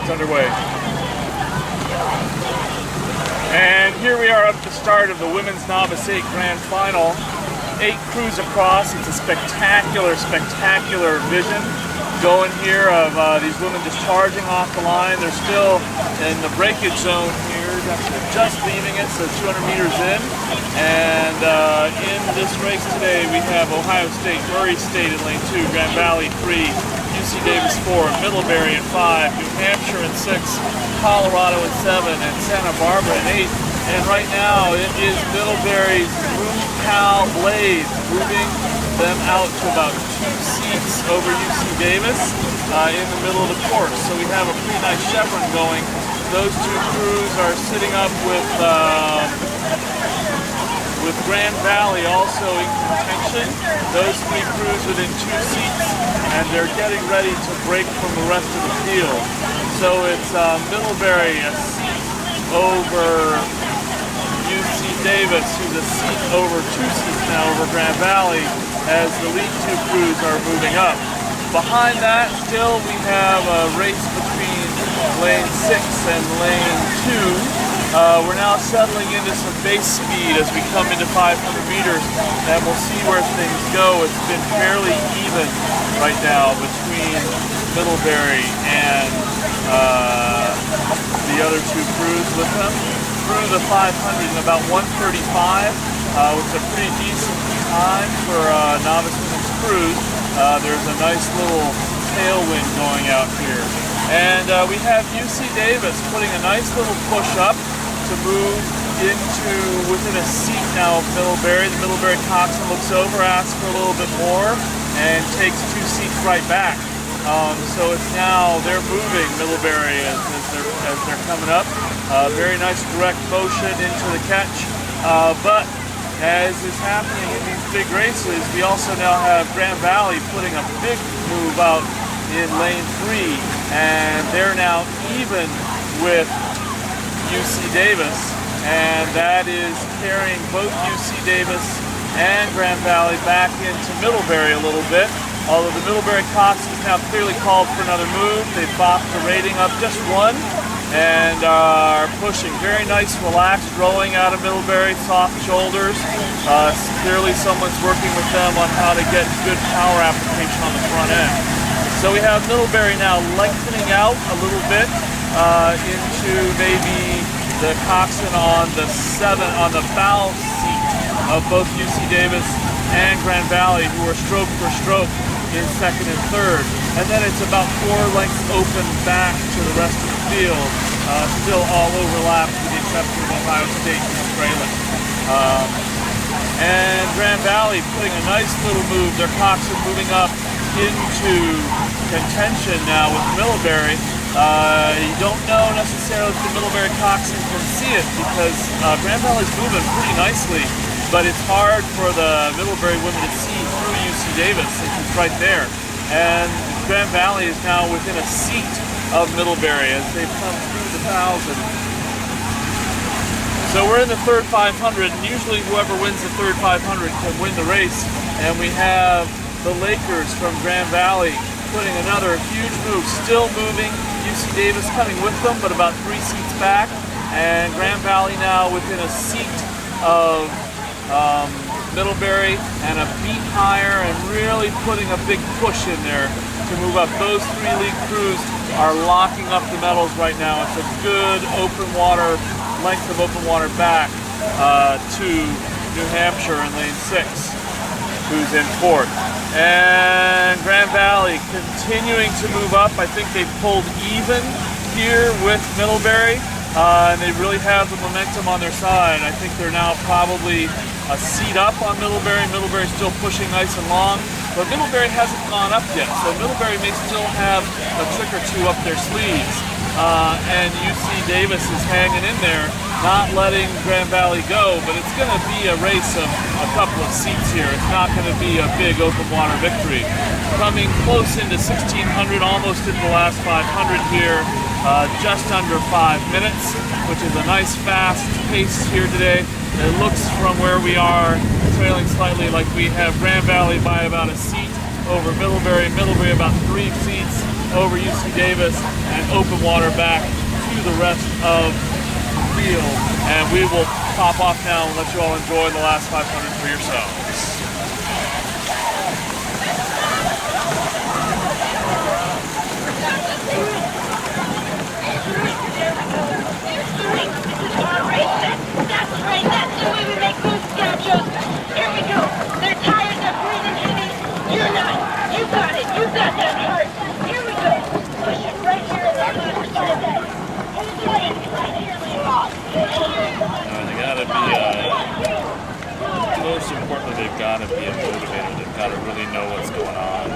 gets underway. And here we are up at the start of the Women's Novice 8 Grand Final. 8 crews across. It's a spectacular, spectacular vision going here of these women just charging off the line. They're still in the breakage zone here. They're just leaving it, so 200 meters in. And in this race today, we have Ohio State, Murray State in lane 2, Grand Valley 3, UC Davis 4, Middlebury in 5, New Hampshire in 6, Colorado in 7, and Santa Barbara in 8. And right now, it is Middlebury's Blue Cow Blade moving them out to about 2 seats over UC Davis in the middle of the course. So we have a pretty nice chevron going. Those 2 crews are sitting up with Grand Valley also in contention. Those 3 crews within 2 seats, and they're getting ready to break from the rest of the field. So it's Middlebury a seat over UC Davis, who's a seat over 2 seats now over Grand Valley, as the lead 2 crews are moving up. Behind that, still we have a race between lane 6 and lane 2. We're now settling into some base speed as we come into 500 meters, and we'll see where things go. It's been fairly even right now between Middlebury and the other 2 crews with them. Through the 500 in about 1:35, which is a pretty decent time for novice women's crews. There's a nice little tailwind going out here. And we have UC Davis putting a nice little push up to move into within a seat now of Middlebury. The Middlebury coxswain looks over, asks for a little bit more, and takes 2 seats right back. So it's now, they're moving Middlebury as they're coming up. Very nice direct motion into the catch. But as is happening in these big races, we also now have Grand Valley putting a big move out in lane 3. And they're now even with UC Davis. And that is carrying both UC Davis and Grand Valley back into Middlebury a little bit. Although the Middlebury coxswain is now clearly called for another move. They've bopped the rating up just 1 and are pushing. Very nice, relaxed rowing out of Middlebury, soft shoulders. Clearly someone's working with them on how to get good power application on the front end. So we have Middlebury now lengthening out a little bit into maybe the coxswain on the bow seat of both UC Davis and Grand Valley, who are stroke for stroke in 2nd and 3rd. And then it's about 4 lengths open back to the rest of the field. Still all overlapped with the exception of Ohio State and trailing. And Grand Valley putting a nice little move. Their coxswain moving up into contention now with Middlebury. You don't know necessarily if the Middlebury coxswain can see it because Grand Valley's moving pretty nicely. But it's hard for the Middlebury women to see through UC Davis, since it's right there. And Grand Valley is now within a seat of Middlebury as they've come through the 1,000. So we're in the 3rd 500, and usually whoever wins the 3rd 500 can win the race. And we have the Lakers from Grand Valley putting another huge move, still moving. UC Davis coming with them, but about 3 seats back. And Grand Valley now within a seat of Middlebury and a beat higher, and really putting a big push in there to move up. Those 3 lead crews are locking up the medals right now. It's a good open water, length of open water back to New Hampshire in lane 6, who's in 4th. And Grand Valley continuing to move up. I think they pulled even here with Middlebury. And they really have the momentum on their side. I think they're now probably a seat up on Middlebury. Middlebury's still pushing nice and long, but Middlebury hasn't gone up yet, so Middlebury may still have a trick or 2 up their sleeves. And UC Davis is hanging in there, not letting Grand Valley go, but it's going to be a race of a couple of seats here. It's not going to be a big open water victory. Coming close into 1600, almost into the last 500 here. Just under 5 minutes, which is a nice fast pace here today. It looks from where we are trailing slightly like we have Grand Valley by about a seat over Middlebury. Middlebury about 3 seats, over UC Davis and open water back to the rest of the field. And we will pop off now and let you all enjoy the last 500 for yourselves. That's right, that's the way we make moves, Gauchos. Here we go. They're tired, they're breathing heavy. You're not. You got it. You got that heart. Here we go. Push it right here in that left side there. Right here, Leroy. They gotta be, most importantly, they've gotta be a motivator. They've gotta really know what's going on.